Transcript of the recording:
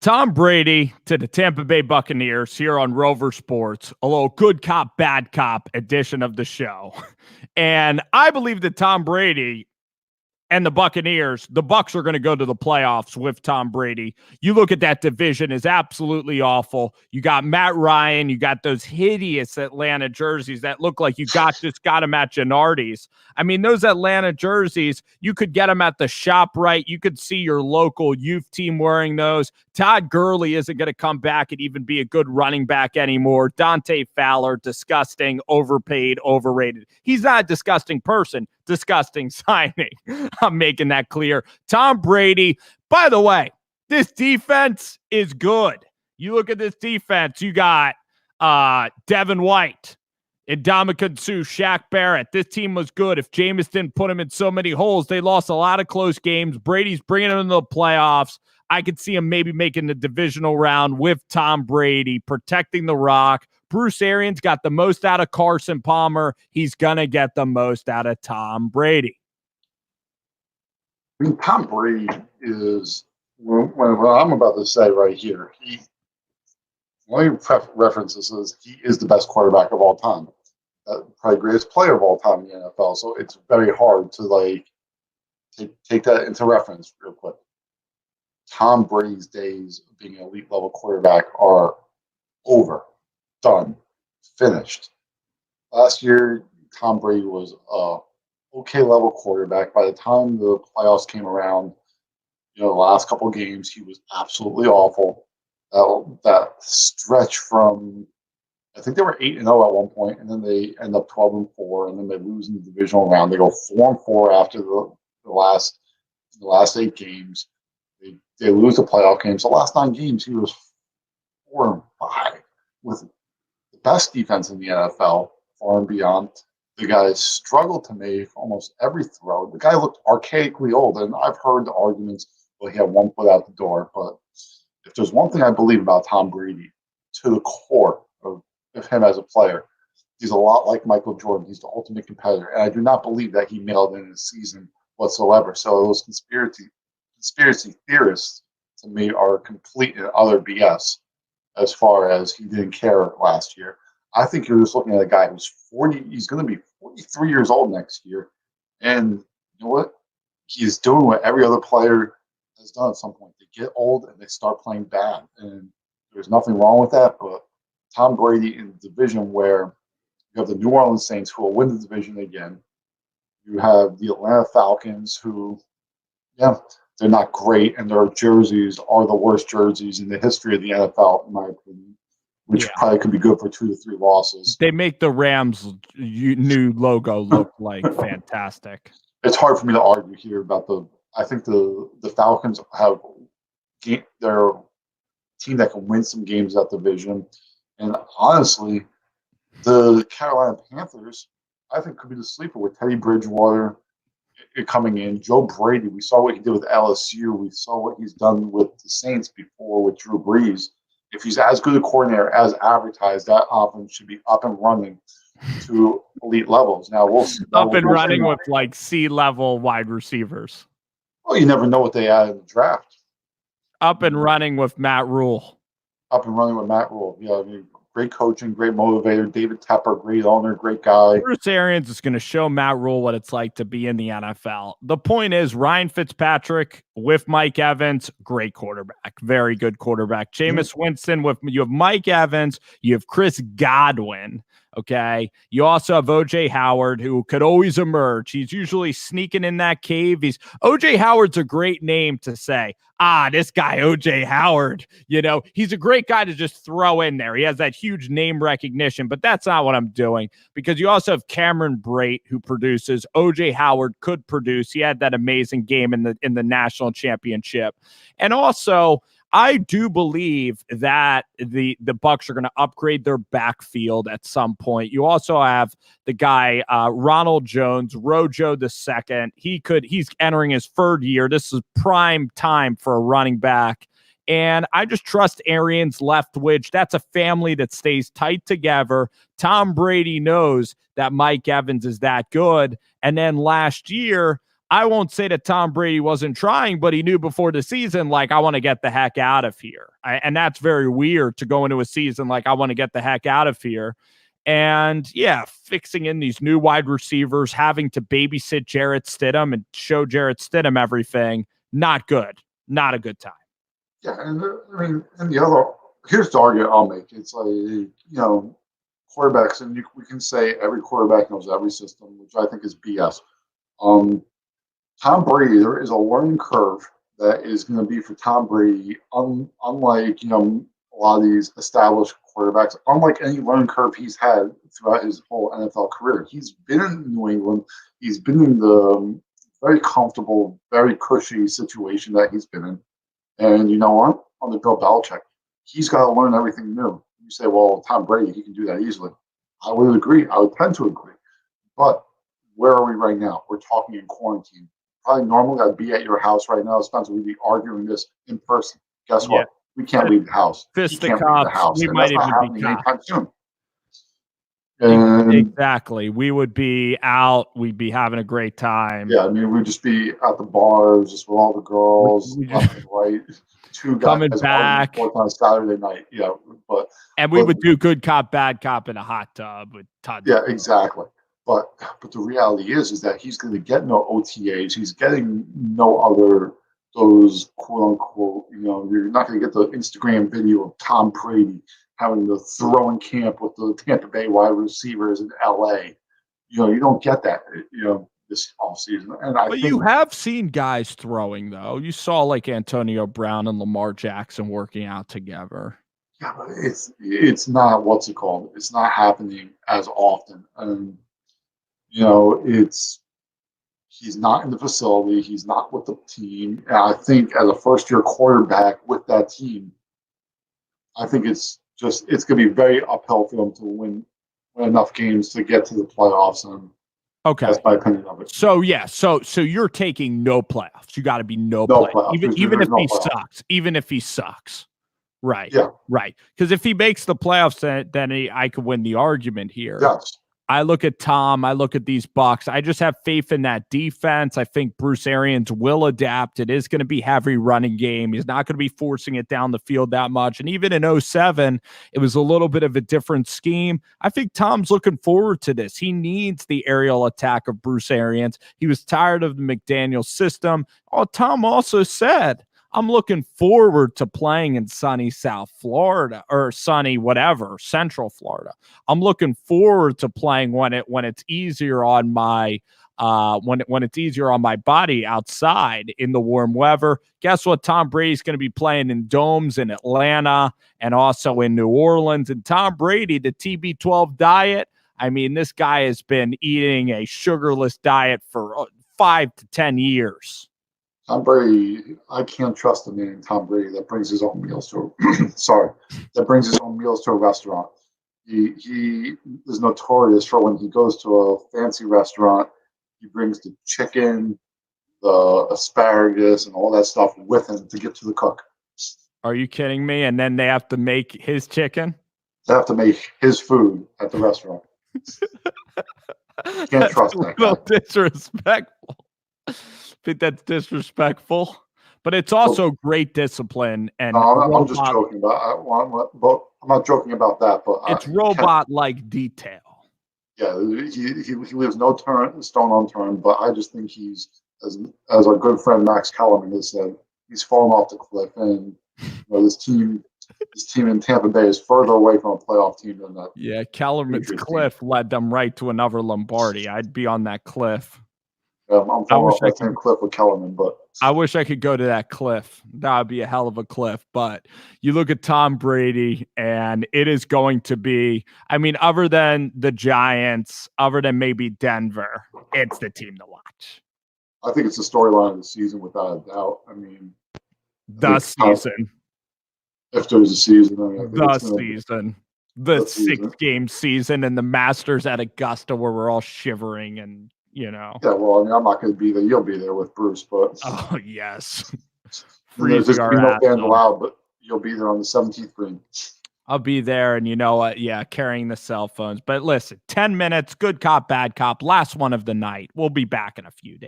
Tom Brady to the Tampa Bay Buccaneers here on Rover Sports, a little good cop, bad cop edition of the show. And I believe that Tom Brady and the Buccaneers, the Bucs are going to go to the playoffs with Tom Brady. You look at that division is absolutely awful. You got Matt Ryan, you got those hideous Atlanta jerseys that look like you got them at Gennardi's. I mean, those Atlanta jerseys, you could get them at the shop, right? You could see your local youth team wearing those. Todd Gurley isn't going to come back and even be a good running back anymore. Dante Fowler, disgusting, overpaid, overrated. He's not a disgusting person, disgusting signing. I'm making that clear. Tom Brady, by the way, this defense is good. You look at this defense, you got Devin White, Ndamukong Suh, Shaq Barrett. This team was good. If Jameis didn't put him in so many holes, they lost a lot of close games. Brady's bringing them into the playoffs. I could see him maybe making the divisional round with Tom Brady, protecting the rock. Bruce Arians got the most out of Carson Palmer. He's going to get the most out of Tom Brady. I mean, Tom Brady is what I'm about to say right here. Let me reference this as he is the best quarterback of all time, probably greatest player of all time in the NFL. So it's very hard to take that into reference real quick. Tom Brady's days of being an elite level quarterback are over, done, finished. Last year, Tom Brady was okay level quarterback. By the time the playoffs came around, the last couple of games, he was absolutely awful. That stretch from, I think they were 8-0 at one point, and then they end up 12-4, and then they lose in the divisional round. They go 4-4 after the last 8 games. They lose the playoff games. The last 9 games, he was 4-5 with the best defense in the NFL, far and beyond. The guy struggled to make almost every throw. The guy looked archaically old, and I've heard the arguments, well, he had one foot out the door. But if there's one thing I believe about Tom Brady, to the core of him as a player, he's a lot like Michael Jordan. He's the ultimate competitor, and I do not believe that he mailed in his season whatsoever. So those conspiracy theorists, to me, are complete and utter BS as far as he didn't care last year. I think you're just looking at a guy who's 40. He's going to be 43 years old next year. And you know what? He's doing what every other player has done at some point. They get old and they start playing bad. And there's nothing wrong with that. But Tom Brady in the division where you have the New Orleans Saints who will win the division again. You have the Atlanta Falcons who, they're not great. And their jerseys are the worst jerseys in the history of the NFL, in my opinion. Which probably could be good for 2 to 3 losses. They make the Rams' new logo look like fantastic. It's hard for me to argue here about I think the Falcons have their team that can win some games that division. And honestly, the Carolina Panthers, I think, could be the sleeper with Teddy Bridgewater coming in. Joe Brady, we saw what he did with LSU. We saw what he's done with the Saints before with Drew Brees. If he's as good a coordinator as advertised, that offense should be up and running to elite levels. Now we'll up and running with like C-level wide receivers. Well, you never know what they add in the draft. Up and running with Matt Rule. Up and running with Matt Rule. Yeah, I mean, great coaching, great motivator. David Tepper, great owner, great guy. Bruce Arians is going to show Matt Rule what it's like to be in the NFL. The point is, Ryan Fitzpatrick with Mike Evans, great quarterback, very good quarterback. Jameis Winston you have Mike Evans, you have Chris Godwin. Okay. You also have OJ Howard, who could always emerge. He's usually sneaking in that cave. OJ Howard's a great name to say, this guy, OJ Howard, he's a great guy to just throw in there. He has that huge name recognition, but that's not what I'm doing, because you also have Cameron Brate, who produces. OJ Howard could produce. He had that amazing game in the national championship. And also, I do believe that the Bucs are going to upgrade their backfield at some point. You also have the guy Ronald Jones, Rojo II. He's entering his 3rd year. This is prime time for a running back. And I just trust Arians Leftwich. That's a family that stays tight together. Tom Brady knows that Mike Evans is that good. And then last year, I won't say that Tom Brady wasn't trying, but he knew before the season, like, I want to get the heck out of here. And that's very weird to go into a season like, I want to get the heck out of here. And yeah, fixing in these new wide receivers, having to babysit Jarrett Stidham and show Jarrett Stidham everything, not good. Not a good time. Yeah, and I mean, and the other here's the argument I'll make. It's like quarterbacks, and we can say every quarterback knows every system, which I think is BS. Tom Brady, there is a learning curve that is going to be for Tom Brady, unlike a lot of these established quarterbacks, unlike any learning curve he's had throughout his whole NFL career. He's been in New England. He's been in the very comfortable, very cushy situation that he's been in. And you know what? On the Bill Belichick, he's got to learn everything new. You say, well, Tom Brady, he can do that easily. I would agree. I would tend to agree. But where are we right now? We're talking in quarantine. Probably normally I'd be at your house right now, Spencer. We'd be arguing this in person. Guess what? We can't leave the house. Fist He the can't leave the cops. house. We And might that's not even be happening anytime soon. Exactly. We would be out. We'd be having a great time. Yeah, I mean, we'd just be at the bars, just with all the girls, left and right. Two guys coming back on Saturday night. Yeah, we would do good cop, bad cop in a hot tub with Todd. Yeah, exactly. But the reality is that he's going to get no OTAs. He's getting no other those quote unquote. You're not going to get the Instagram video of Tom Brady having the throwing camp with the Tampa Bay wide receivers in LA. You don't get that. This offseason. And I think you have seen guys throwing though. You saw like Antonio Brown and Lamar Jackson working out together. Yeah, but it's not what's it called? It's not happening as often. And he's not in the facility. He's not with the team. And I think as a first-year quarterback with that team, I think it's going to be very uphill for them to win enough games to get to the playoffs. And okay, that's my opinion of it. So yeah, so you're taking no playoffs. You got to be no playoffs. Even if he sucks. Even if he sucks. Right. Yeah. Right. Because if he makes the playoffs, then I could win the argument here. Yes. I look at Tom. I look at these Bucs. I just have faith in that defense. I think Bruce Arians will adapt. It is going to be heavy running game. He's not going to be forcing it down the field that much. And even in 2007, it was a little bit of a different scheme. I think Tom's looking forward to this. He needs the aerial attack of Bruce Arians. He was tired of the McDaniel system. Tom also said, I'm looking forward to playing in sunny South Florida or sunny whatever, Central Florida. I'm looking forward to playing when it's easier on my when it's easier on my body outside in the warm weather. Guess what? Tom Brady's going to be playing in domes in Atlanta and also in New Orleans. And Tom Brady, the TB12 diet. I mean, this guy has been eating a sugarless diet for 5 to 10 years. Tom Brady, I can't trust the man Tom Brady that brings his own meals to a restaurant. He is notorious for when he goes to a fancy restaurant, he brings the chicken, the asparagus, and all that stuff with him to get to the cook. Are you kidding me? And then they have to make his chicken? They have to make his food at the restaurant. Can't trust that guy. Disrespectful. I think that's disrespectful, but it's also great discipline. And I'm just joking about. I'm not joking about that. But it's robot-like detail. Yeah, he leaves no stone unturned. But I just think he's, as our good friend Max Kellerman has said, he's fallen off the cliff. And this team in Tampa Bay is further away from a playoff team than that. Yeah, Kellerman's cliff led them right to another Lombardi. I'd be on that cliff. I'm falling off that same cliff with Kellerman, but I wish I could go to that cliff. That would be a hell of a cliff. But you look at Tom Brady, and it is going to be, I mean, other than the Giants, other than maybe Denver, it's the team to watch. I think it's the storyline of the season without a doubt. I mean, the season. If there's a season, the 6-game season, and the Masters at Augusta where we're all shivering and. Yeah, well, I mean, I'm not going to be there. You'll be there with Bruce, but oh yes, there's no fans allowed, but you'll be there on the 17th green. I'll be there, and you know what? Yeah, carrying the cell phones. But listen, 10 minutes, good cop, bad cop, last one of the night. We'll be back in a few days.